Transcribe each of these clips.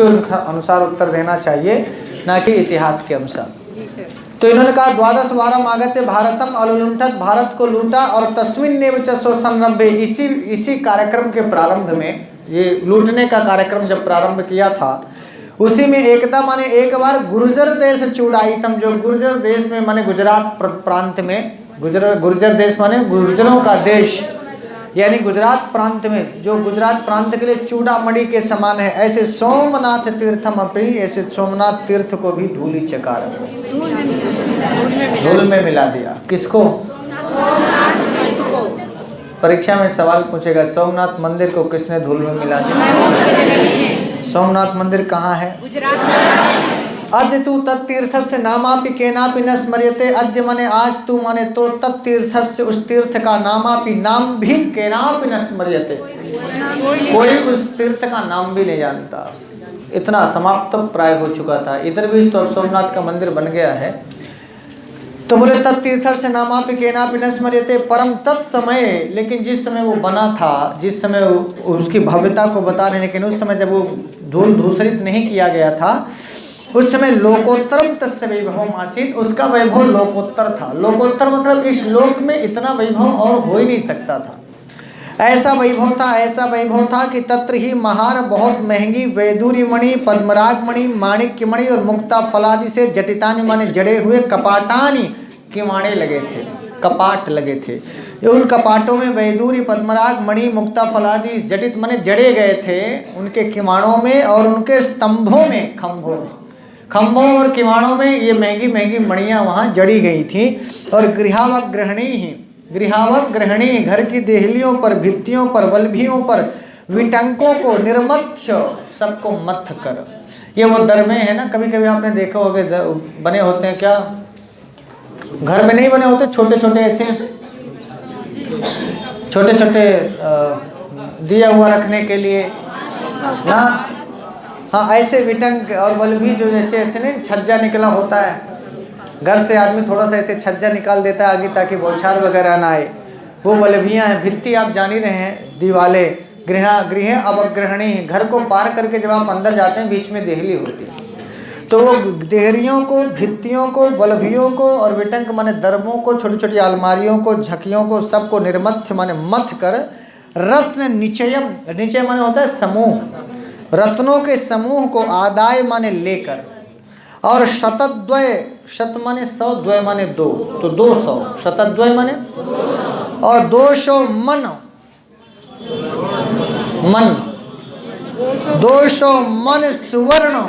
उसके अनुसार उत्तर देना चाहिए, ना कि इतिहास के अनुसार। तो इन्होंने कहा द्वादश वारम आगत्य भारतम अलुलुंठत, भारत को लूटा और तस्मिन नेव च संरभ्य, इसी कार्यक्रम के प्रारंभ में, ये लूटने का कार्यक्रम जब प्रारंभ किया था उसी में एकदा माने एक बार गुर्जर देश चूड़ाईतम, जो गुर्जर देश में माने गुजरात प्रांत में, गुर्जर देश माने गुर्जरों का देश, यानी गुजरात प्रांत में, जो गुजरात प्रांत के लिए चूड़ामणि के समान है, ऐसे सोमनाथ तीर्थम अपनी, ऐसे सोमनाथ तीर्थ को भी धूलि चकार, धूल में मिला दिया। किसको? परीक्षा में सवाल पूछेगा सोमनाथ मंदिर को किसने धूल में मिला दिया? सोमनाथ मंदिर कहाँ है? अद्य तू तत्तीर्थस्य नामापि केनापि न स्मर्यते, अद्य माने आज, तू माने तो, तत्तीर्थस्य उस तीर्थ का नामापि नाम भी, केनापि न स्मर्यते कोई उस तीर्थ का नाम भी नहीं जानता, इतना समाप्त प्राय हो चुका था। इधर भी तो अब सोमनाथ का मंदिर बन गया है। तो बोले तत्तीर्थस्य नामापि केनापि न स्मर्यते, परम तत्समय, लेकिन जिस समय वो बना था, जिस समय उसकी भव्यता को बता रहे, लेकिन उस समय जब वो धूल धूसरित नहीं किया गया था उस समय लोकोत्तरम तस्य वैभवम आसीत्, उसका वैभव लोकोत्तर था। लोकोत्तर मतलब इस लोक में इतना वैभव और हो ही नहीं सकता था, ऐसा वैभव था, ऐसा वैभव था कि तत्र ही महार, बहुत महंगी वैदूरी मणि, पद्मराग मणि, माणिक्य मणि और मुक्ता फलादि से जटितानि माने जड़े हुए, कपाटानी किवाड़े लगे थे, कपाट लगे थे। उन कपाटों में वैदूरी, पद्मराग, मणि, मुक्ता फलादि जटित माने जड़े गए थे, उनके किवाड़ों में और उनके स्तंभों में, खम्भों और किवाड़ों में ये महंगी महंगी मणियाँ वहाँ जड़ी गई थी। और गृहावग्रहणी ही, गृहावग्रहणी, घर की देहलियों पर, भित्तियों पर, वल्भियों पर, विटंकों को निर्मथ्य, सबको मथ कर। ये वो दरमे है ना, कभी कभी आपने देखा होगा बने होते हैं, क्या घर में नहीं बने होते, छोटे छोटे ऐसे छोटे छोटे दिया हुआ रखने के लिए ना, हाँ ऐसे विटंक और वल्भी जो जैसे ऐसे नहीं छज्जा निकला होता है, घर से आदमी थोड़ा सा ऐसे छज्जा निकाल देता है आगे ताकि बौछार वगैरह ना आए, वो वल्भियाँ हैं। भित्ति आप जान ही रहे हैं, दीवाले, गृह अवग्रहणी, घर को पार करके जब आप अंदर जाते हैं बीच में देहली होती है, तो वो देहरियों को, भित्तियों को, वल्भियों को और विटंक माने दरबों को, छोटी छोटी अलमारियों को, झकियों को, सबको निर्मथ्य माने मथ कर, रत्न निचयम, निचय माने होता है समूह, रत्नों के समूह को आदाय माने लेकर, और शतद्वय, शत माने 100, द्वय माने 2, तो 200, शतद्वय माने, और 200 मन, 200 मन सुवर्ण,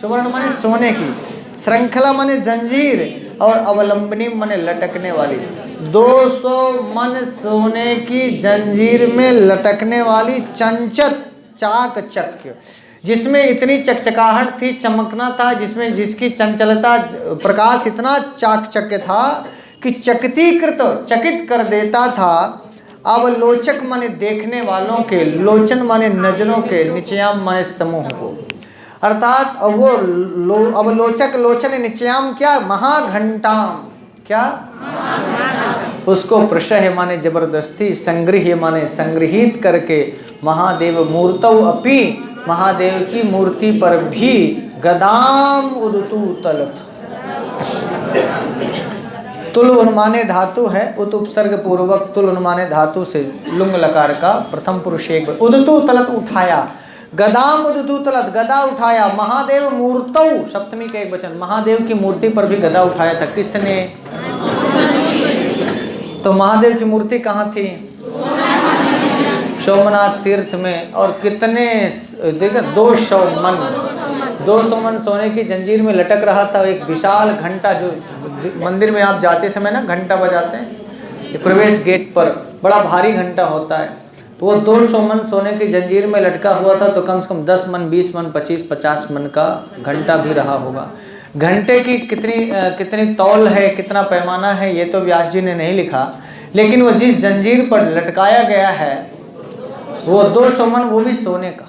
सुवर्ण माने सोने की, श्रृंखला माने जंजीर, और अवलंबनी माने लटकने वाली, 200 मन सोने की जंजीर में लटकने वाली चंचत चाक चक्य, जिसमें इतनी चकचकाहट थी, चमकना था, जिसमें जिसकी चंचलता, प्रकाश इतना चाकचक्य था कि चकितीकृत, चकित कर देता था। अवलोचक माने देखने वालों के, लोचन माने नजरों के, निचयाम माने समूह को, अर्थात वो अवलोचक, लोचन, निचयाम क्या, महाघंटाम, क्या उसको प्रशह माने जबरदस्ती, संग्रह माने संग्रहित करके, महादेव मूर्तौ अपि, महादेव की मूर्ति पर भी, गदाम उदतु तलत, तुल उन्माने धातु है, उत उपसर्ग पूर्वक तुल उन्माने धातु से लुंग लकार का प्रथम पुरुष एक, उदतु तलत उठाया, गदाम उदतु तलत, गदा उठाया, महादेव मूर्तौ, सप्तमी का एक वचन, महादेव की मूर्ति पर भी गदा उठाया था। किसने? तो महादेव की मूर्ति कहाँ थी? सोमनाथ तीर्थ में। और कितने देखा, 200 मन सोने की जंजीर में लटक रहा था। एक विशाल घंटा, जो मंदिर में आप जाते समय ना घंटा बजाते हैं प्रवेश गेट पर, बड़ा भारी घंटा होता है, तो वो 200 मन सोने की जंजीर में लटका हुआ था। तो कम से कम 10 मन, 20 मन, 25, 50 मन का घंटा भी रहा होगा। घंटे की कितनी तौल है, कितना पैमाना है, ये तो व्यास जी ने नहीं लिखा, लेकिन वो जिस जंजीर पर लटकाया गया है वो 200 मन, वो भी सोने का।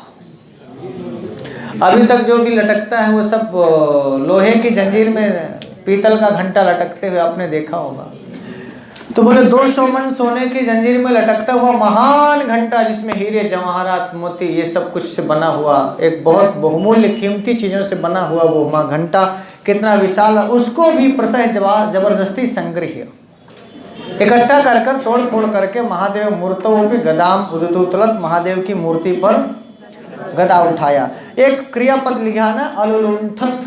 अभी तक जो भी लटकता है वो सब लोहे की जंजीर में, पीतल का घंटा लटकते हुए आपने देखा होगा। तो बोले 200 मन सोने की जंजीर में लटकता हुआ महान घंटा, जिसमें हीरे जवाहरात मोती ये सब कुछ से बना हुआ, एक बहुत बहुमूल्य कीमती चीजों से बना हुआ वो माँ घंटा कितना विशाल, उसको भी प्रसह जबरदस्ती संग्रह इकट्ठा कर कर तोड़ फोड़ करके महादेव मूर्तों भी गदाम उदतु तुलत, महादेव की मूर्ति पर गदा उठाया। एक क्रियापद लिखा ना, अलुलुंठत,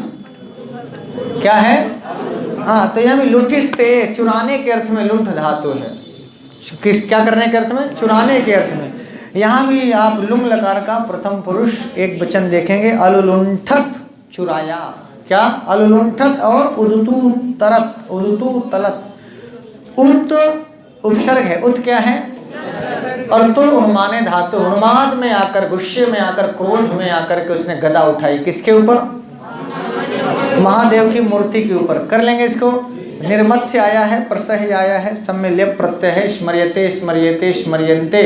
क्या है? हाँ, तो यहाँ भी लुठिस्ते चुराने के अर्थ में लुंठ धातु है। क्या करने के अर्थ में? चुराने के अर्थ में। यहाँ भी आप लुंग लकार का प्रथम पुरुष एक वचन देखेंगे, अलुलुंठत चुराया। क्या? अलुलुंठत और उदतु तरत, उदतु तलत। उत उपसर्ग है, उत क्या है? और तुल उन्माने धातु, उन्माद में आकर, गुस्से में आकर, क्रोध में आकर के उसने गदा उठाई। किसके ऊपर? महादेव की मूर्ति के ऊपर। कर लेंगे इसको। निर्मथ्य आया है, प्रसह आया है, सम्मिल्य प्रत्यय है, स्मर्यते स्मर्यते स्मर्यन्ते,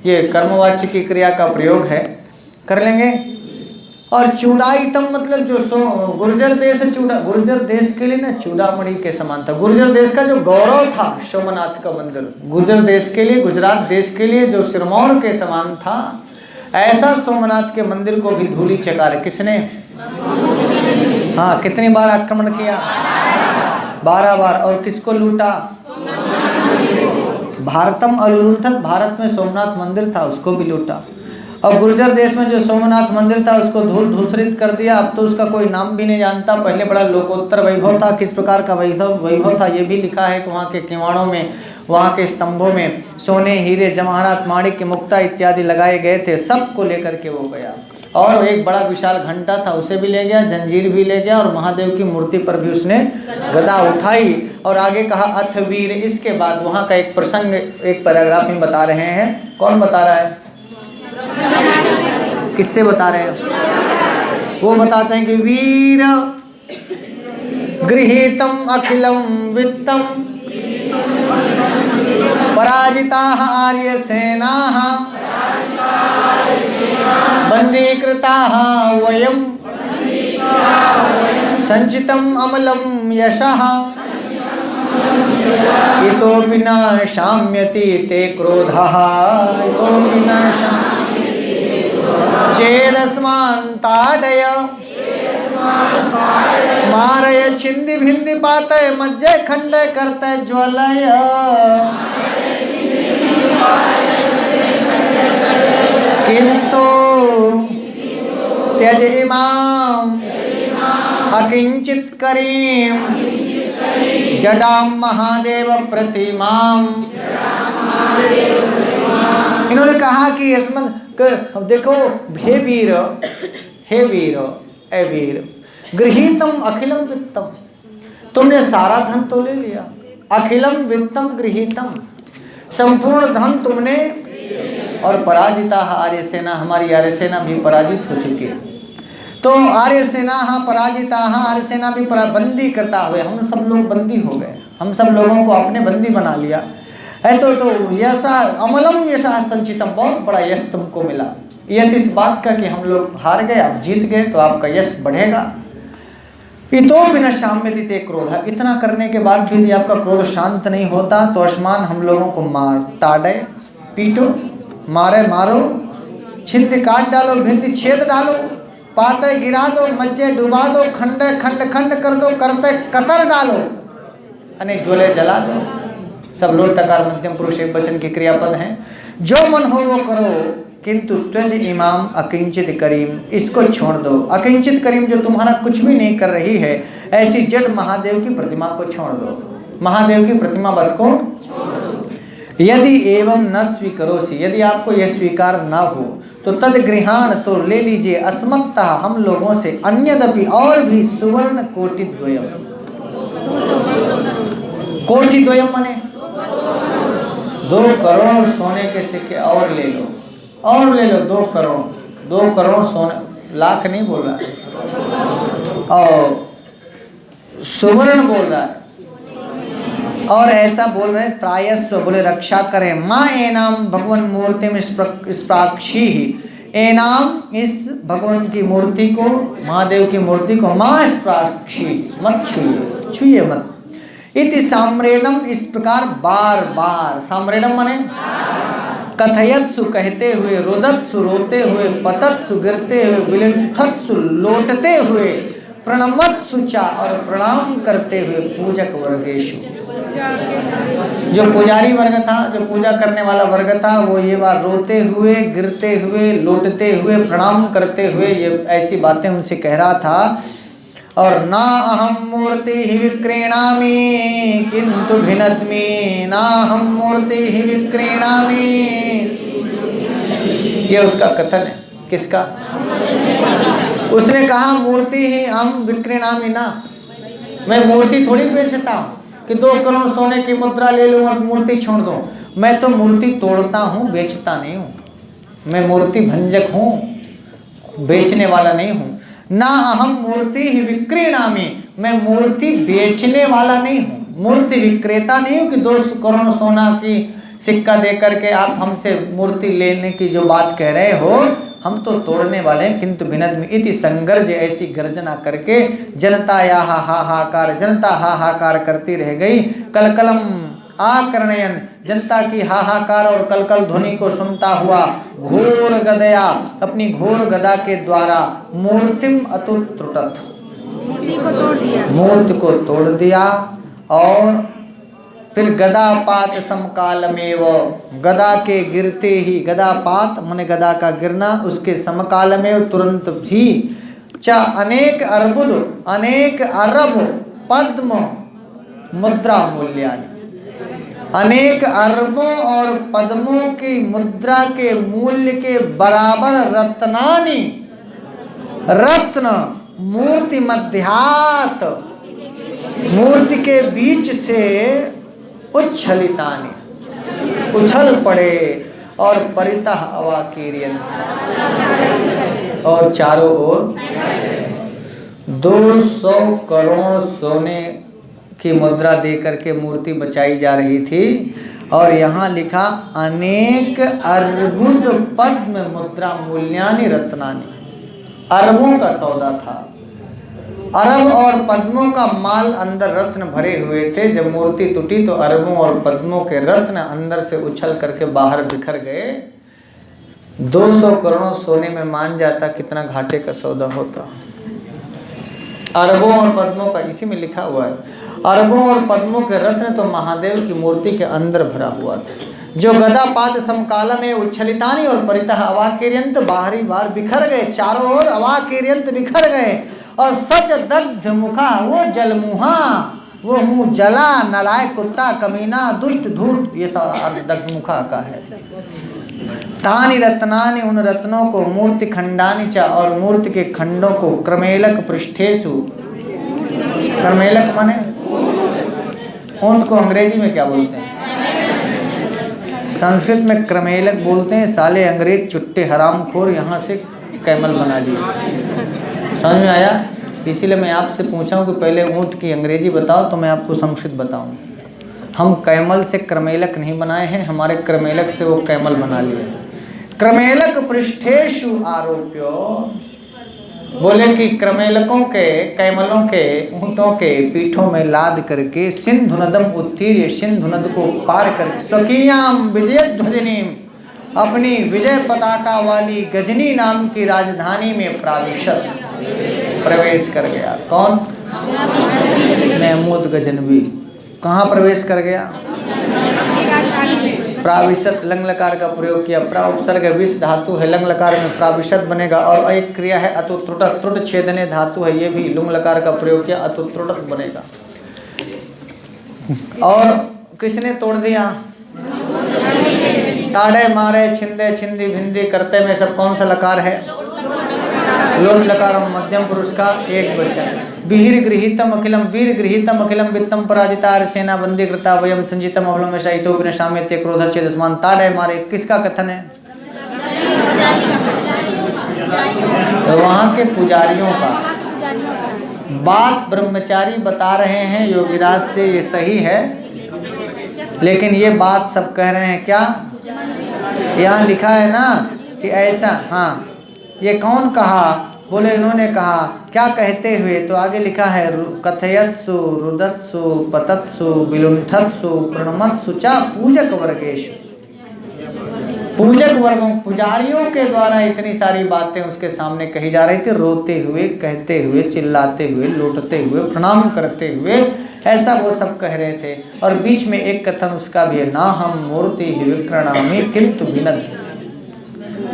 ये कर्मवाच्य की क्रिया का प्रयोग है। कर लेंगे। और चूड़ाइतम मतलब जो गुर्जर देश चूड़ा, गुर्जर देश के लिए ना चूड़ामणि के समान था। गुर्जर देश का जो गौरव था सोमनाथ का मंदिर, गुर्जर देश के लिए, गुजरात देश के लिए जो सिरमौर के समान था, ऐसा सोमनाथ के मंदिर को भी धूली चकार किसने? हाँ, कितनी बार आक्रमण किया? 12 बार। और किसको लूटा? भारतम अलुलुंठत, भारत में सोमनाथ मंदिर था, उसको भी लूटा। और गुर्जर देश में जो सोमनाथ मंदिर था उसको धूल धूसरित कर दिया। अब तो उसका कोई नाम भी नहीं जानता। पहले बड़ा लोकोत्तर वैभव था। किस प्रकार का वैभव था ये भी लिखा है कि वहाँ के किवाड़ों में, वहाँ के स्तंभों में सोने, हीरे, जवाहरात, माणिक्य, मुक्ता इत्यादि लगाए गए थे। सबको लेकर के वो गया। और एक बड़ा विशाल घंटा था, उसे भी ले गया, जंजीर भी ले गया, और महादेव की मूर्ति पर भी उसने गदा उठाई। और आगे कहा अथ वीर। इसके बाद वहाँ का एक प्रसंग एक पैराग्राफ में बता रहे हैं। कौन बता रहा है? किससे बता रहे हैं? वो बताते हैं कि वीर गृहीतम अखिलम वित्तम पराजिता आर्य सेना बंदीकृता वयम संचितम अमलम यशः इतोपि न शाम्यति ते क्रोधः इतोपि न चेदस्मान् ताडय मारय छिंदि भिंदि पातय मज्जे खंडय करतय ज्वलय किंतु त्यज इमाम अकिंचित करीम जडाम महादेव प्रतिमाम। इन्होंने कहा कि इसमें देखो, हे वीर, हे वीर, ए वीर, गृहीतम अखिलम वित्तम, तुमने सारा धन तो ले लिया। अखिलम वित्तम गृहीतम, संपूर्ण धन तुमने। और पराजिता आर्य सेना, हमारी आर्य सेना भी पराजित हो चुकी है। तो आर्य सेना पराजिता, आर्य सेना भी बंदी करता हुए, हम सब लोग बंदी हो गए, हम सब लोगों को अपने बंदी बना लिया है। तो यशा अमलम यशा संचितम, बहुत बड़ा यश तुमको मिला। यश इस बात का कि हम लोग हार गए, आप जीत गए, तो आपका यश बढ़ेगा। इतोपि न शाम्यति ते क्रोध, इतना करने के बाद भी यदि आपका क्रोध शांत नहीं होता तो आसमान हम लोगों को मार, ताड़े, पीटो, मारे, मारो, छिंद काट डालो, भिंद छेद डालो, पाते गिरा दो, मज्जे डुबा दो, खंड खंड खंड कर दो, करते कतर डालो, अनेक ज्वले जला दो। सब लोट टकार मध्यम पुरुष एक वचन की क्रियापद हैं। जो मन हो वो करो, किंतु त्वज इमाम अकिंचित करीम, इसको छोड़ दो। अकिंचित करीम जो तुम्हारा कुछ भी नहीं कर रही है, ऐसी जड़ महादेव की प्रतिमा को छोड़ दो। महादेव की प्रतिमा बस को यदि एवं न स्वीकरोसि, यदि आपको यह स्वीकार न हो तो तद गृहाण, तो ले लीजिए, अस्मत्तः हम लोगों से, अन्यदपि और भी, सुवर्ण कोटि द्वयम। कोटि द्वयम माने 2 करोड़ सोने के सिक्के और ले लो, और ले लो 2 करोड़, 2 करोड़ सोने, लाख नहीं बोल रहा है, और सुवर्ण बोल रहा है। और ऐसा बोल रहे हैं, त्रायस्व बोले रक्षा करें, माँ एनाम भगवान मूर्ति में स्प्राक्षी ही, एनाम इस भगवान की मूर्ति को, महादेव की मूर्ति को, माँ स्प्राक्षी, मत छुइए, छुइए मत। इति साम्रेणम, इस प्रकार बार बार, साम्रेणम माने कथयत्सु कहते हुए, रुदत्सु रोते हुए, पतत्सु गिरते हुए, विलिंठत्सु लोटते हुए, प्रणमत्सु चा और प्रणाम करते हुए पूजक वर्गेशु, जो पुजारी वर्ग था, जो पूजा करने वाला वर्ग था, वो ये बात रोते हुए, गिरते हुए, लोटते हुए, प्रणाम करते हुए ये ऐसी बातें उनसे कह रहा था। और ना अहम मूर्ति ही विक्रीणामि किंतु भिनद्मि, ना अहम मूर्ति ही विक्रीणामि, ये उसका कथन है। किसका? उसने कहा मूर्ति ही हम विक्रीणामि ना, मैं मूर्ति थोड़ी बेचता हूँ कि 2 करोड़ सोने की मुद्रा ले लूँ और मूर्ति छोड़ दूँ। मैं तो मूर्ति तोड़ता हूँ, बेचता नहीं हूँ। मैं मूर्ति भंजक हूँ, बेचने वाला नहीं हूँ। ना अहम मूर्ति ही विक्रीणामि, मैं मूर्ति बेचने वाला नहीं हूँ, मूर्ति विक्रेता नहीं हूँ कि 2 करोड़ सोना की सिक्का दे करके आप हमसे मूर्ति लेने की जो बात कह रहे हो, हम तो तोड़ने वाले हैं। किंतु भिनद्मि इति संगर्ज, ऐसी गर्जना करके जनता या हाहाकार, जनता हाहाकार करती रह गई। कलकलम आकर्णयन, जनता की हाहाकार और कलकल ध्वनि को सुनता हुआ घोर गदया, अपनी घोर गदा के द्वारा मूर्तिम अतुत्रुटत, मूर्ति को तोड़ दिया। और फिर गदापात समकालमेव, गदा के गिरते ही, गदापात माने गदा का गिरना, उसके समकाल में तुरंत ही चा अनेक अर्बुद, अनेक अरब पद्म मुद्रा मूल्यानि, अनेक अरबों और पद्मों की मुद्रा के मूल्य के बराबर रत्नानि, रत्न मूर्ति मध्यात, मूर्ति के बीच से उच्छलितानि, उछल पड़े। और परितः अवाकीर्यन्त, और चारों ओर 200 करोड़ सोने की मुद्रा देकर के मूर्ति बचाई जा रही थी। और यहाँ लिखा अनेक अर्बुद पद्म मुद्रा मूल्यानि रत्नानि, अरबों का सौदा था, अरब और पद्मों का माल अंदर रत्न भरे हुए थे। जब मूर्ति टूटी तो अरबों और पद्मों के रत्न अंदर से उछल करके बाहर बिखर गए। 200 करोड़ सोने में मान जाता कितना घाटे का सौदा होता। अरबों और पद्मों का, इसी में लिखा हुआ है, अरबों और पद्मों के रत्न तो महादेव की मूर्ति के अंदर भरा हुआ था। जो गदापात समकाल में उच्छलितानि और परितः अवाकीर्यन्त, बाहरी बार बिखर गए, चारों ओर अवाकीर्यन्त बिखर गए। और सच दग्ध मुखा, वो जलमुहा, वो मुंह जला, नलायक कुत्ता, कमीना, दुष्ट धूर्त, ये सब अर्थ दग्ध मुखा का है। तानि रत्नानि, उन रत्नों को, मूर्ति खंडानि च, और मूर्ति के खंडों को, क्रमेलक पृष्ठेषु, क्रमेलक माने ऊंट को अंग्रेजी में क्या बोलते हैं? संस्कृत में क्रमेलक बोलते हैं। साले अंग्रेज चुट्टे हरामखोर, यहाँ से कैमल बना लिए। समझ में आया? इसीलिए मैं आपसे पूछा हूँ कि पहले ऊँट की अंग्रेजी बताओ तो मैं आपको संस्कृत बताऊँ। हम कैमल से क्रमेलक नहीं बनाए हैं, हमारे क्रमेलक से वो कैमल बना लिए। क्रमेलक पृष्ठेषु आरोप्यो, बोले कि क्रमेलकों के, कैमलों के, ऊँटों के पीठों में लाद करके सिंधु नदम उत्तीर्य, सिंधु नद को पार करके, स्वकीयाम विजयध्वजिनीम, अपनी विजय पताका वाली गजनी नाम की राजधानी में प्रवेश कर गया। कौन? महमूद गजनवी। कहाँ प्रवेश कर गया? प्राविशत, लंग लकार का प्रयोग किया। प्रा उपसर्ग विष धातु है, लंग लकार में प्राविशत बनेगा। और एक क्रिया है अतुत्रुटत, त्रुट छेदने धातु है, ये भी लुंग लकार का प्रयोग किया, अतुत्रुटत बनेगा। और किसने तोड़ दिया? ताड़े मारे छिंदे छिंदी भिंदी करते में सब कौन सा लकार है? लोट लकार, मध्यम पुरुष का एक वचन। वीर गृहीतम अखिलम, वीर गृहीतम अखिलम वित्तम पराजितार सेना बंदी कृता वयम संजितम अवलम शाहितोपिन शामित्य क्रोध छेदस्मान। ताड़े मारे किसका कथन है? तो वहाँ के पुजारियों का। बात ब्रह्मचारी बता रहे हैं योगीराज से, ये सही है, लेकिन ये बात सब कह रहे हैं क्या? यहाँ लिखा है ना कि ऐसा, हाँ, ये कौन कहा बोले इन्होंने कहा क्या कहते हुए, तो आगे लिखा है कथयत्सु रुदत्सु पतत्सु विलुंठत्सु प्रणमत्सु चा पूजक वर्गेश। पूजक वर्गों पुजारियों के द्वारा इतनी सारी बातें उसके सामने कही जा रही थी, रोते हुए, कहते हुए, चिल्लाते हुए, लौटते हुए, प्रणाम करते हुए, ऐसा वो सब कह रहे थे। और बीच में एक कथन उसका भी है, ना हम मूर्ति ही विक्रणामि किंतु भिनद,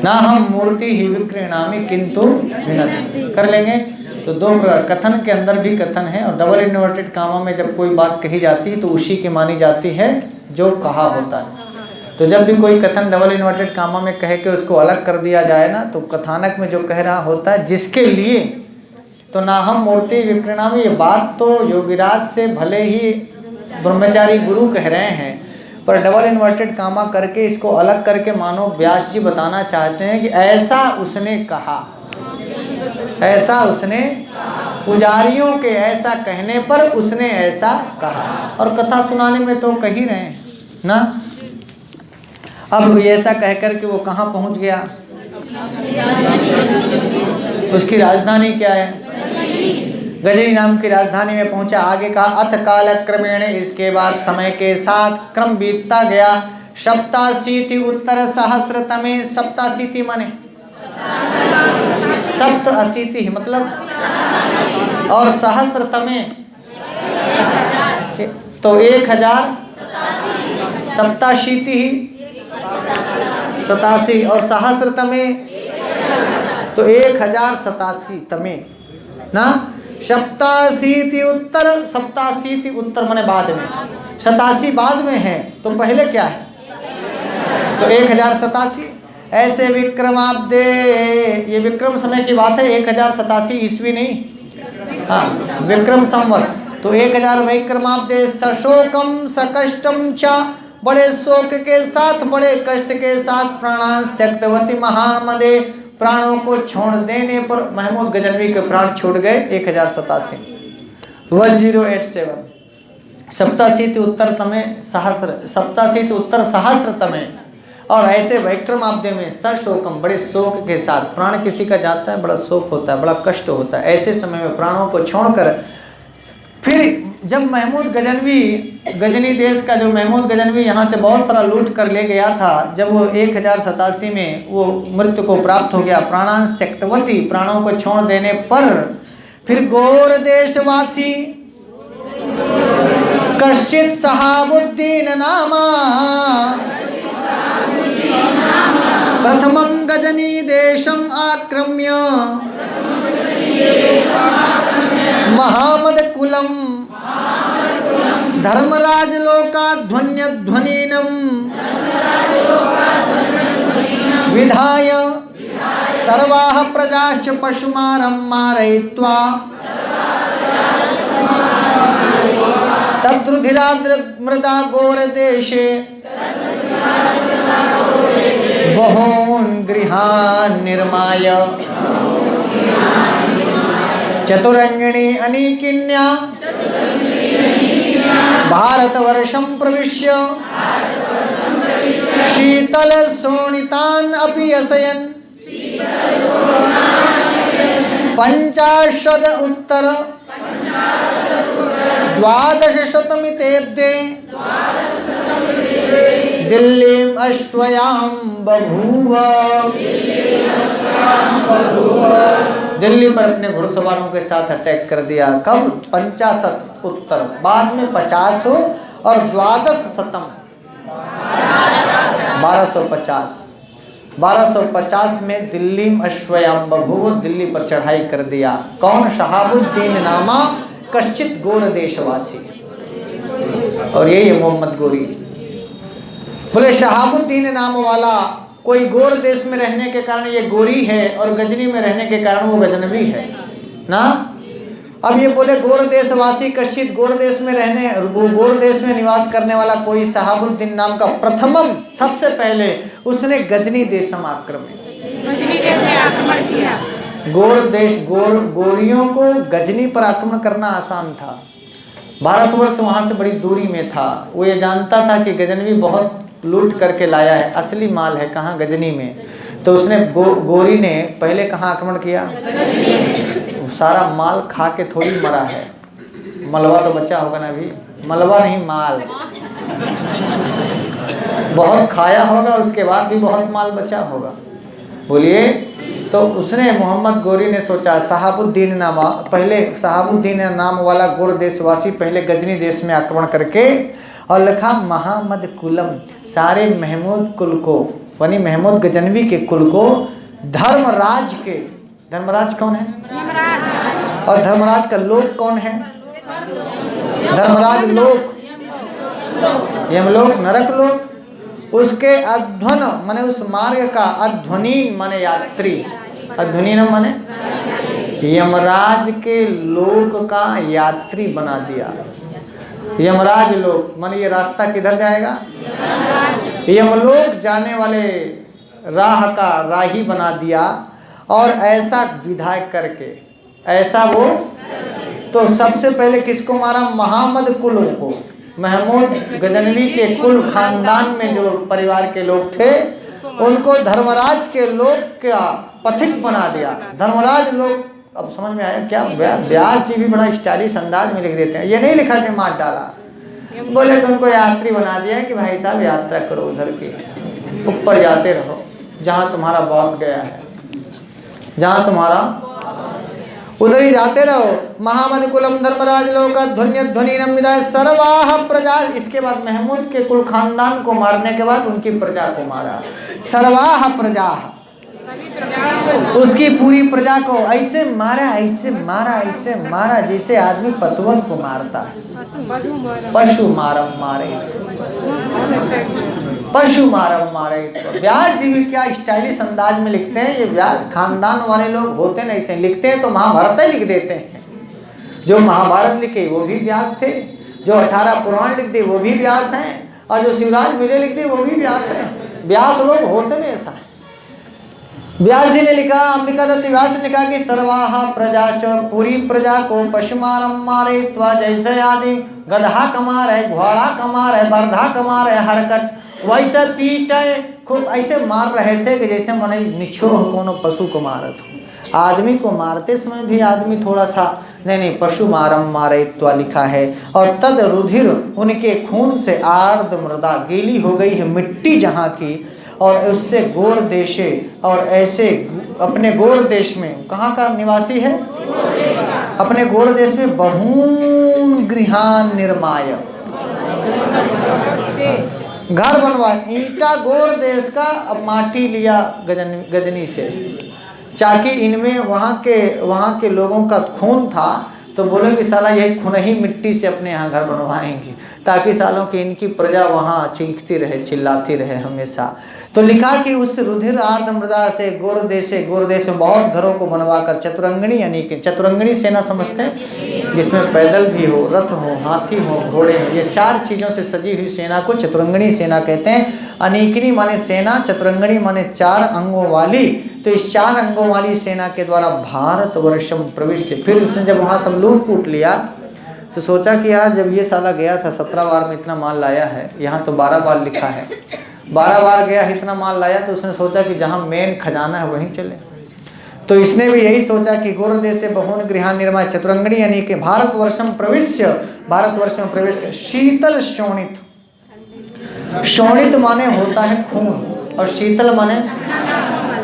ना हम मूर्ति ही विक्रणामि किंतु भिनद। कर लेंगे तो दो प्रकार कथन के अंदर भी कथन है, और डबल इन्वर्टेड कामा में जब कोई बात कही जाती है तो उसी की मानी जाती है जो कहा होता है। तो जब भी कोई कथन डबल इन्वर्टेड कामा में कह के उसको अलग कर दिया जाए ना, तो कथानक में जो कह रहा होता है जिसके लिए, तो ना हम मूर्ति विक्रणामि, ये बात तो योगिराज से भले ही ब्रह्मचारी गुरु कह रहे हैं, पर डबल इन्वर्टेड कामा करके इसको अलग करके मानो व्यास जी बताना चाहते हैं कि ऐसा उसने कहा, ऐसा उसने, पुजारियों के ऐसा कहने पर उसने ऐसा कहा। और कथा सुनाने में तो कह ही रहे हैं ना। अब ऐसा कहकर के वो कहाँ पहुँच गया, उसकी राजधानी क्या है, गजनी नाम की राजधानी में पहुंचा। आगे कहा अथ काल क्रमेण, इसके बाद समय के साथ क्रम बीतता गया। सप्ताशीति उत्तर सहस्रतमे, सप्ताशीति माने सप्त अशीति मतलब, और सहस्रतमे तो 1000, सप्ताशीति ही 87, और सहस्रतमे तो 1087 तमे ना। सप्ताशीति उत्तर, सप्ताशीति उत्तर माने बाद में, 87 बाद में है, तो पहले क्या है, तो 1087। ऐसे विक्रमाब्दे, ये विक्रम समय की बात है, 1087 ईस्वी नहीं, हाँ विक्रम संवत, तो 1000 विक्रमाब्दे सशोकम सकष्टम च, बड़े शोक के साथ, बड़े कष्ट के साथ, प्राणांश त्यक्तवती महामदे, प्राणों को छोड़ देने पर महमूद गजनवी के प्राण छूट गए 1087, 1087। सप्ताशीति उत्तर तमे सहस्र, सप्ताशीति उत्तर सहस्र तमे, और ऐसे विक्रमाब्दे में सरशोकम, बड़े शोक के साथ, प्राण किसी का जाता है बड़ा शोक होता है, बड़ा कष्ट होता है, ऐसे समय में प्राणों को छोड़कर फिर जब महमूद गजनवी, गजनी देश का जो महमूद गजनवी यहाँ से बहुत सारा लूट कर ले गया था, जब वो 1087 में वो मृत्यु को प्राप्त हो गया, प्राणांश त्यक्तवती, प्राणों को छोड़ देने पर, फिर गौर देशवासी कश्चित सहाबुद्दीन नामा, प्रथमं गजनी देशम आक्रम्य, महामद कुलम धर्मराज लोकाध्वन्य ध्वनिनम विधाय सर्वाः प्रजाश्च पशुमारं मारयित्वा तद्रुधिरार्द्र मृदा गौर देशे बहून् गृहान् निर्माय चतुरंगिणी अनीकिन्या भारतवर्षं प्रविश्य शीतल शोणितान् अपि असयन् 50 उत्तर 1200 दिल्लीम अश्वयां बभूव, दिल्ली पर अपने घुड़सवारों के साथ अटैक कर दिया। कब? 50 उत्तर, बाद में 50 और 1200 1250, 1250 में दिल्ली अश्वयां बभूव, दिल्ली पर चढ़ाई कर दिया। कौन? शहाबुद्दीन नामा कश्चित गोर देशवासी, और यही है मोहम्मद गोरी। बोले शहाबुद्दीन नाम वाला कोई गोर देश में रहने के कारण ये गोरी है, और गजनी में रहने के कारण वो गजनवी है ना। अब ये बोले गोर देशवासी कश्चित, गोर देश में रहने, गोर देश में निवास करने वाला कोई शहाबुद्दीन नाम का, प्रथमम सबसे पहले उसने गजनी देशम आक्रमण किया। गोर देश, गोरियों को गजनी पर आक्रमण करना आसान था। भारतवर्ष वहाँ से बड़ी दूरी में था। वो ये जानता था कि गजनवी बहुत लूट करके लाया है, असली माल है कहाँ? गजनी में। तो उसने गोरी ने पहले कहाँ आक्रमण किया? सारा माल खा के थोड़ी मरा है, मलबा तो बचा होगा ना अभी, मलबा नहीं माल, बहुत खाया होगा, उसके बाद भी बहुत माल बचा होगा। बोलिए। तो उसने मोहम्मद गोरी ने सोचा शहाबुद्दीन नामा, पहले शहाबुद्दीन नाम वाला गोर देशवासी पहले गजनी देश में आक्रमण करके और लिखा महमद कुलम, सारे महमूद कुल को यानी महमूद गजनवी के कुल को धर्मराज के, धर्मराज कौन है? और धर्मराज का लोक कौन है? धर्मराज लोक, यमलोक, नरक लोक, उसके अध्वन माने उस मार्ग का, अध्वनीन माने यात्री, अध्वनीन माने यमराज के लोक का यात्री बना दिया। यमराज लोक माने ये रास्ता किधर जाएगा? यमलोक जाने वाले राह का राही बना दिया। और ऐसा विधायक करके, ऐसा वो तो सबसे पहले किसको मारा? महमद कुल को, महमूद गजनवी के कुल खानदान में जो परिवार के लोग थे उनको धर्मराज के लोग का पथिक बना दिया। धर्मराज लोग, अब समझ में आया क्या? व्यास जी भी बड़ा स्टाइलिश अंदाज में लिख देते हैं, ये नहीं लिखा कि मार डाला, बोले कि उनको यात्री बना दिया कि भाई साहब यात्रा करो, उधर के ऊपर जाते रहो जहाँ तुम्हारा बॉस गया है, जहाँ तुम्हारा उधर ही जाते रहो। महामद कुलम धर्मराज लोक ध्वन्य ध्वनि नमिदाय सर्वाह प्रजा। इसके बाद महमूद के कुल खानदान को मारने के बाद उनकी प्रजा को मारा। सर्वाह प्रजा, उसकी पूरी प्रजा को ऐसे मारा, ऐसे मारा, ऐसे मारा जैसे आदमी पशुओं को मारता है। पशु मारम मारे, पशु मारम मारे। व्यास जी भी क्या स्टाइलिश अंदाज में लिखते हैं। ये व्यास खानदान वाले लोग होते नहीं से लिखते हैं तो महाभारत ही लिख देते हैं। जो महाभारत लिखे वो भी व्यास थे, जो 18 पुराण लिख दिए वो भी व्यास हैं, और जो शिवराज विजय लिख दिए वो भी व्यास हैं। व्यास लोग होते नहीं ऐसा। व्यास जी ने लिखा, अंबिका दत्त व्यास ने लिखा कि सर्वाह प्रजा, पूरी प्रजा को पशुमारम मारे त्वा, जैसे आदि गधा कमार है, घोड़ा कमार है, बरधा कमार है, हरकट वैसे पीट खूब ऐसे मार रहे थे कि जैसे मने निछोह कोनो पशु को मारत हो। आदमी को मारते समय भी आदमी थोड़ा सा नहीं पशु मारम मारे त्वा लिखा है। और तद रुधिर, उनके खून से आर्द मृदा, गीली हो गई है मिट्टी जहाँ की, और उससे गोर देशे, और ऐसे अपने गोर देश में, कहाँ का निवासी है? अपने गोर देश में बहून गृहान निर्माय, घर बनवा, ईटा गोर देश का अब माटी लिया गजनी से, ताकि इनमें वहाँ के लोगों का खून था, तो बोले कि साला यही खून ही मिट्टी से अपने यहाँ घर बनवाएंगे, ताकि सालों की इनकी प्रजा वहाँ चीखती रहे, चिल्लाती रहे हमेशा। तो लिखा कि उस रुधिर आर्द मृदा से गोरदेश में बहुत घरों को बनवाकर चतुरंगणी, यानी कि चतुरंगणी सेना समझते हैं, जिसमें पैदल भी हो, रथ हो, हाथी हो, घोड़े हो, ये 4 चीज़ों से सजी हुई सेना को चतुरंगणी सेना कहते हैं। अनेकनी माने सेना, चतुरंगणी माने 4 अंगों वाली। तो इस 4 अंगों वाली सेना के द्वारा भारतवर्षम प्रवेश से, फिर उसने जब वहाँ सब लूट फूट लिया तो सोचा कि यार जब ये साला गया था 17 बार में इतना माल लाया है, यहाँ तो 12 बार लिखा है, 12 बार गया इतना माल लाया, तो उसने सोचा कि जहाँ मेन खजाना है वहीं चले। तो इसने भी यही सोचा कि गोरदेश से बहुन गृहान निर्माय चतुरंगणी, यानी कि भारतवर्षम प्रविश्य, भारतवर्ष में प्रवेश कर। शीतल शोणित, शोणित माने होता है खून, और शीतल माने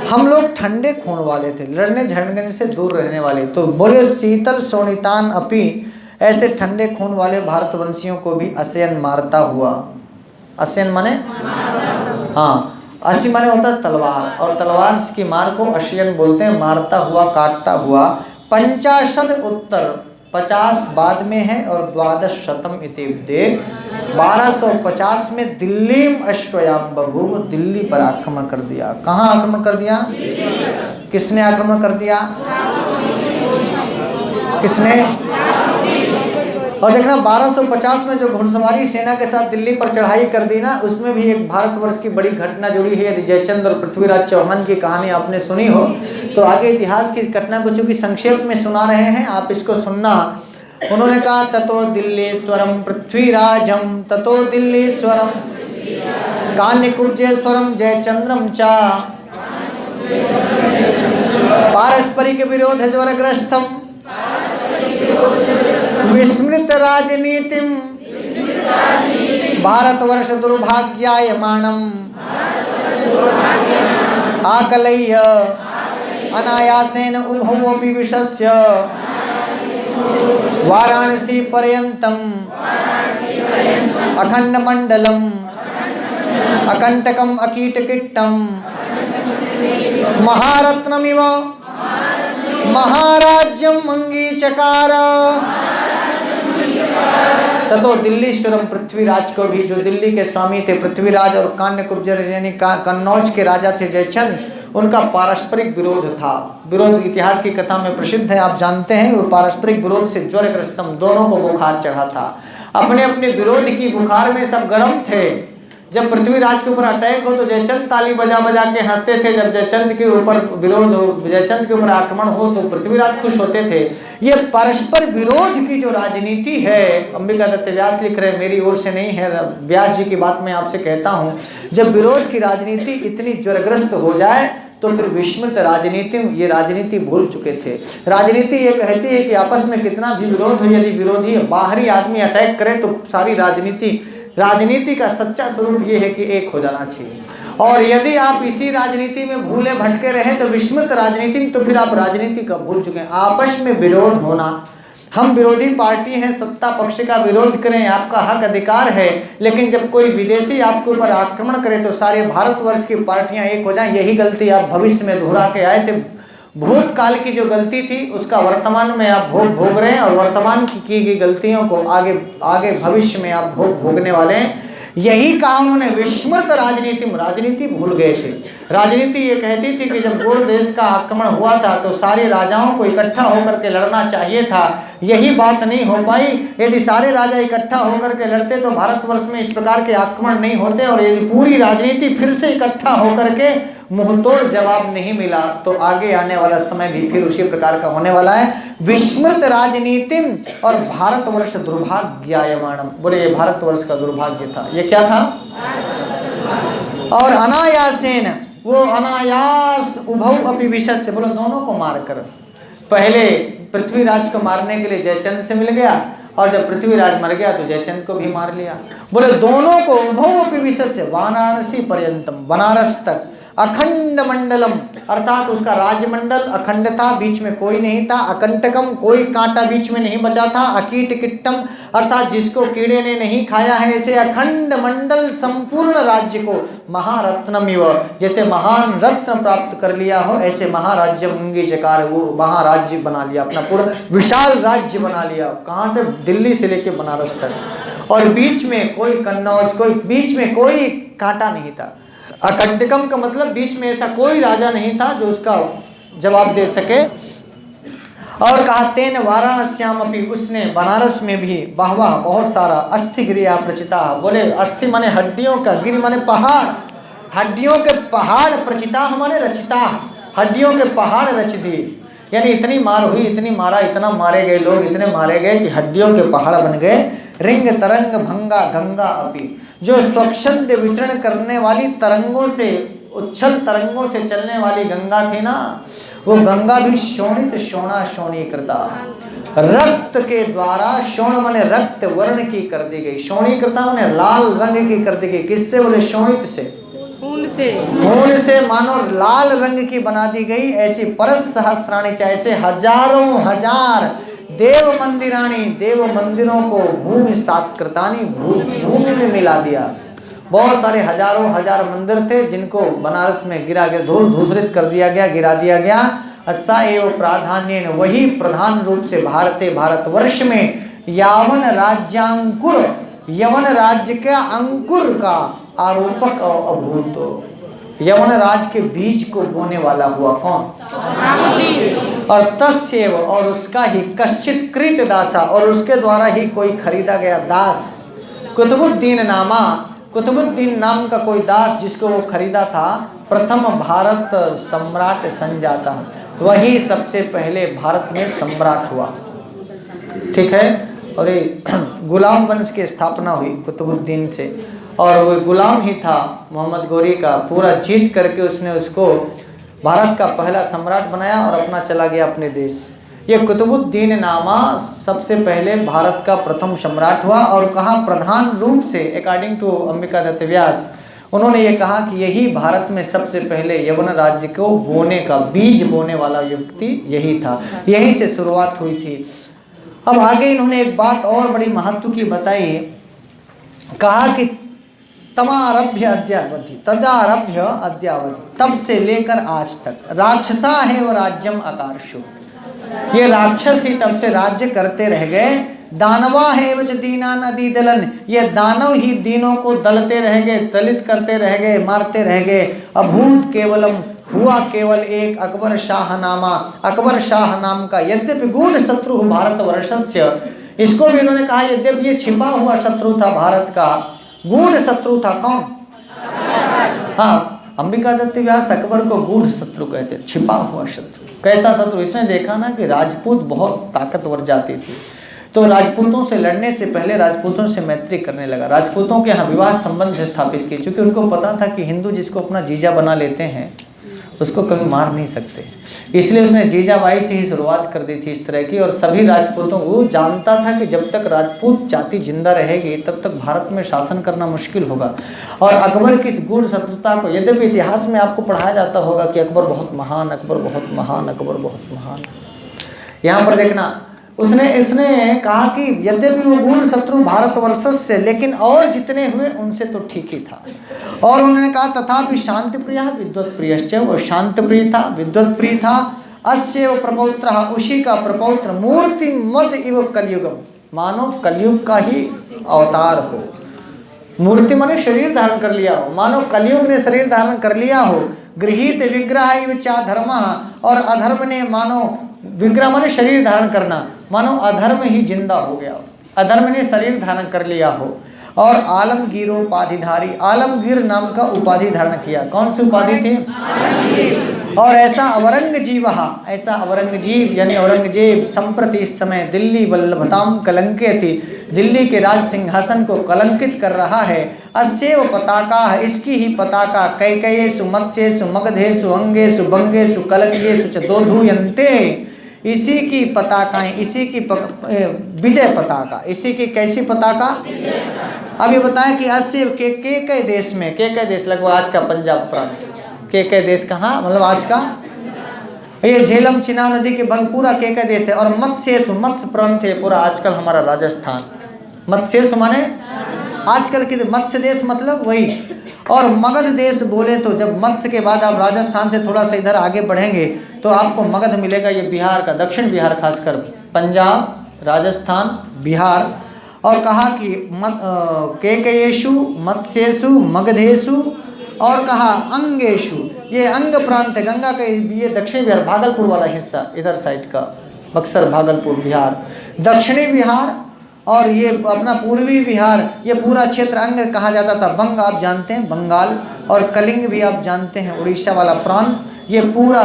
हम लोग ठंडे खून वाले थे, लड़ने झगड़ने से दूर रहने वाले। तो बोले शीतल शोणितान अपि, ऐसे ठंडे खून वाले भारतवंशियों को भी असेन मारता हुआ। असेन माने हाँ, असी माने होता है तलवार, और तलवार की मार को अशियन बोलते हैं, मारता हुआ, काटता हुआ। 50 उत्तर 50 बाद में है, और 12 शतम इतिवदे 1250 में दिल्ली अश्वयाम बभूव, दिल्ली पर आक्रमण कर दिया। कहाँ आक्रमण कर दिया? किसने आक्रमण कर दिया? किसने? और देखना 1250 में जो घुड़सवारी सेना के साथ दिल्ली पर चढ़ाई कर दी ना, उसमें भी एक भारतवर्ष की बड़ी घटना जुड़ी है। यदि जयचंद और पृथ्वीराज चौहान की कहानी आपने सुनी हो तो आगे इतिहास की इस घटना को चूंकि संक्षेप में सुना रहे हैं, आप इसको सुनना। उन्होंने कहा ततो दिल्लीश्वरम पृथ्वीराजम, ततो दिल्लीश्वरम कान्यकुब्जेश्वरम जयचंद्रम चा, पारस्परिक विरोध ज्वरग्रस्तम विस्मृत राजनीतिम भारतवर्ष दुर्भाग्यायमानम आकलय्य अनायासेन उभयोऽपि विषस्य वाराणसी पर्यंतम अखंड मंडलम अकंटकम अकीटकीटम महारत्नमिव महाराज्यम अंगीचकार। ततो दिल्लीश्वरम पृथ्वीराज को भी, जो दिल्ली के स्वामी थे पृथ्वीराज और कान्यकुब्ज यानी कन्नौज के राजा थे जयचंद, उनका पारस्परिक विरोध था। विरोध इतिहास की कथा में प्रसिद्ध है, आप जानते हैं। वो पारस्परिक विरोध से ज्वरग्रस्तम, दोनों को बुखार चढ़ा था। अपने अपने विरोध की बुखार में सब गर्म थे। जब पृथ्वीराज के ऊपर अटैक हो तो जयचंद ताली बजा बजा के हंसते थे। जब जयचंद के ऊपर विरोध हो, जयचंद के ऊपर आक्रमण हो तो पृथ्वीराज खुश होते थे। ये परस्पर विरोध की जो राजनीति है, अंबिका दत्त व्यास लिख रहे, मेरी ओर से नहीं है, व्यास जी की बात मैं आपसे कहता हूँ। जब विरोध की राजनीति इतनी ज्वरग्रस्त हो जाए तो फिर विस्मृत राजनीति, ये राजनीति भूल चुके थे। राजनीति ये कहती है कि आपस में कितना भी विरोध हो, यदि विरोधी बाहरी आदमी अटैक करे तो सारी राजनीति का सच्चा स्वरूप ये है कि एक हो जाना चाहिए। और यदि आप इसी राजनीति में भूले भटके रहे तो विस्मृत राजनीति में, तो फिर आप राजनीति का भूल चुके हैं। आपस में विरोध होना, हम विरोधी पार्टी हैं, सत्ता पक्ष का विरोध करें, आपका हक अधिकार है। लेकिन जब कोई विदेशी आपके ऊपर आक्रमण करे तो सारे भारतवर्ष की पार्टियां एक हो जाएं। यही गलती आप भविष्य में दोहरा के आए थे। भूतकाल की जो गलती थी उसका वर्तमान में आप भोग रहे हैं, और वर्तमान की गई गलतियों को आगे भविष्य में आप भोगने वाले हैं। यही कहा उन्होंने, विस्मृत राजनीति भूल गए थे। राजनीति ये कहती थी कि जब गौड़ देश का आक्रमण हुआ था तो सारे राजाओं को इकट्ठा होकर के लड़ना चाहिए था। यही बात नहीं हो पाई। यदि सारे राजा इकट्ठा होकर के लड़ते तो भारतवर्ष में इस प्रकार के आक्रमण नहीं होते, और यदि पूरी राजनीति फिर से इकट्ठा होकर के मुंहतोड़ जवाब नहीं मिला तो आगे आने वाला समय भी फिर उसी प्रकार का होने वाला है। विस्मृत राजनीतिम और भारतवर्ष दुर्भाग्यायमानम, बोले ये भारतवर्ष का दुर्भाग्य था। ये क्या था? और अनायासेन, वो अनायास उभौ अपि विषस्य, बोलो दोनों को मारकर, पहले पृथ्वीराज को मारने के लिए जयचंद से मिल गया, और जब पृथ्वीराज मर गया तो जयचंद को भी मार लिया। बोले दोनों को उभौ अपि विषस्य वाराणसी पर्यंतम, बनारस तक, अखंड मंडलम, अर्थात उसका राजमंडल अखंड था, बीच में कोई नहीं था। अकंटकम, कोई कांटा बीच में नहीं बचा था। अकीट किट्टम, अर्थात जिसको कीड़े ने नहीं खाया है, ऐसे अखंड मंडल संपूर्ण राज्य को महारत्नमिव, जैसे महान रत्न प्राप्त कर लिया हो, ऐसे महाराज्य अंगीचकार, वो महाराज्य बना लिया, अपना पूरा विशाल राज्य बना लिया। कहाँ से? दिल्ली से लेके बनारस तक, और बीच में कोई कन्नौज, कोई बीच में कोई कांटा नहीं था। अकंटकम का मतलब बीच में ऐसा कोई राजा नहीं था जो उसका जवाब दे सके। और कहा तेन वाराणस्याम अपनी, उसने बनारस में भी वाहवाह बहुत सारा अस्थि गिरिया प्रचिता, बोले अस्थि माने हड्डियों का, गिरि माने पहाड़, हड्डियों के पहाड़, प्रचिता माने रचिता, हड्डियों के पहाड़ रच दिए। यानी इतनी मार हुई, इतनी मारा, इतना मारे गए लोग, इतने मारे गए कि हड्डियों के पहाड़ बन गए। रिंग तरंग भंगा गंगा अपी, जो स्वच्छंद विचरण करने वाली तरंगों से, उच्छल तरंगों से चलने वाली गंगा थी ना, वो गंगा भी शोणित शोणा शोणी कृता, रक्त के द्वारा, शोण माने रक्त वर्ण की कर दी गई, शोणी कृता माने लाल रंग की कर दी गई। किससे? बोले शोणित से, खून से मानो लाल रंग की बना दी गई। ऐसी परस सहस्राणी, ऐसे हजारों हजार देव मंदिराणी, देव मंदिरों को भूमि सात्कृतानी, भूमि में मिला दिया। बहुत सारे हजारों हजार मंदिर थे जिनको बनारस में गिरा गया, धूल धूसरित कर दिया गया, गिरा दिया गया। असा एवं प्राधान्य, वही प्रधान रूप से भारतवर्ष में यावन राज्यांकुर, यवन राज्य के अंकुर का आरोपक अभूत, यवन राज के बीज को बोने वाला हुआ कौन? और तस्यैव, और उसका ही कश्चित कृत दासा, और उसके द्वारा ही कोई खरीदा गया दास, कुतुबुद्दीन नामा, कुतुबुद्दीन नाम का कोई दास जिसको वो खरीदा था, प्रथम भारत सम्राट संजाता, वही सबसे पहले भारत में सम्राट हुआ। ठीक है। और ये गुलाम वंश की स्थापना हुई कुतुबुद्दीन से, और वो गुलाम ही था मोहम्मद गोरी का, पूरा जीत करके उसने उसको भारत का पहला सम्राट बनाया और अपना चला गया अपने देश। ये कुतुबुद्दीन नामा सबसे पहले भारत का प्रथम सम्राट हुआ और कहा प्रधान रूप से अकॉर्डिंग टू अंबिका दत्त व्यास, उन्होंने ये कहा कि यही भारत में सबसे पहले यवन राज्य को बोने का बीज बोने वाला व्यक्ति यही था, यहीं से शुरुआत हुई थी। अब आगे इन्होंने एक बात और बड़ी महत्व की बताई, कहा कि तमारभ्य अद्यावधि तदारभ्य अद्यावधि, तब से लेकर आज तक राक्षसा है वो राज्यम आकार्षु, ये राक्षस ही तब से राज्य करते रह गए। दानवा है वच दीनान अदी दलन, ये दानव ही दीनों को दलते रह गए, दलित करते रह गए, मारते रह गए। अभूत केवलम, हुआ केवल एक अकबर शाह नामा, अकबर शाह नाम का यद्यपि गूढ़ शत्रु भारतवर्षस्य, इसको भी इन्होंने कहा यद्यपि ये छिपा हुआ शत्रु था भारत का, गूढ़ शत्रु था। कौन? हाँ, अंबिका दत्त व्यास अकबर को गूढ़ शत्रु कहते, छिपा हुआ शत्रु। कैसा शत्रु? इसने देखा ना कि राजपूत बहुत ताकतवर जाति थी, तो राजपूतों से लड़ने से पहले राजपूतों से मैत्री करने लगा, राजपूतों के यहाँ विवाह संबंध स्थापित किए, क्योंकि उनको पता था कि हिंदू जिसको अपना जीजा बना लेते हैं उसको कभी मार नहीं सकते, इसलिए उसने जीजाबाई से ही शुरुआत कर दी थी इस तरह की। और सभी राजपूतों को जानता था कि जब तक राजपूत जाति जिंदा रहेगी तब तक भारत में शासन करना मुश्किल होगा। और अकबर की इस गूढ़ शत्रुता को, यद्यपि इतिहास में आपको पढ़ाया जाता होगा कि अकबर बहुत महान, अकबर बहुत महान, अकबर बहुत महान, यहाँ पर देखना इसने कहा कि यद्यपि वो गूढ़ शत्रु भारतवर्ष से, लेकिन और जितने हुए उनसे तो ठीक ही था। और उन्होंने कहा तथापि शांति प्रिय विद्वत प्रियश्च, वो शांत प्रिय था, विद्वत प्रिय था। अस्यैव प्रपौत्र, उसी का प्रपौत्र, मूर्ति मद इव कलयुगम, मानो कलयुग का ही अवतार हो। मूर्ति माने शरीर धारण कर लिया हो, मानो कलयुग ने शरीर धारण कर लिया हो। गृहीत विग्रह इव चा धर्म, और अधर्म ने मानो, विग्रह माने शरीर धारण करना, मानो अधर्म ही जिंदा हो गया हो, अधर्म ने शरीर धारण कर लिया हो। और आलमगीरोपाधिधारी, आलमगीर नाम का उपाधि धारण किया। कौन सी उपाधि थी? और ऐसा अवरंगजीव, ऐसा अवरंगजीव यानी औरंगजेब संप्रति इस समय दिल्ली वल्लभताम कलंके थी, दिल्ली के राज सिंहासन को कलंकित कर रहा है। अस्यैव पताका, इसकी ही पताका, कैकेयेषु मत्स्येषु मगधेषु अंगेषु बंगेषु कलंगेषु च दोधूयन्ते, इसी की पताकाएं, इसी की विजय पताका, इसी की कैसी पताका? अब ये बताएं कि अस्य के देश में, के देश लगभग आज का पंजाब प्रांत, के देश कहाँ, मतलब आज का ये झेलम चिनाब नदी के पूरा के देश है। और मत्स्येषु, मत्स्य प्रांत है पूरा आजकल हमारा राजस्थान। मत्स्येषु माने आजकल के मत्स्य देश, मतलब वही। और मगध देश बोले तो जब मत्स्य के बाद आप राजस्थान से थोड़ा सा इधर आगे बढ़ेंगे तो आपको मगध मिलेगा, ये बिहार का, दक्षिण बिहार, खासकर पंजाब, राजस्थान, बिहार। और कहा कि केकयेषु मत्स्येषु मगधेषु, और कहा अंगेषु, ये अंग प्रांत है गंगा का, ये दक्षिण बिहार, भागलपुर वाला हिस्सा इधर साइड का, बक्सर, भागलपुर, बिहार, दक्षिणी बिहार। और ये अपना पूर्वी बिहार, ये पूरा क्षेत्र अंग कहा जाता था। बंग आप जानते हैं, बंगाल, और कलिंग भी आप जानते हैं, उड़ीसा वाला प्रांत, ये पूरा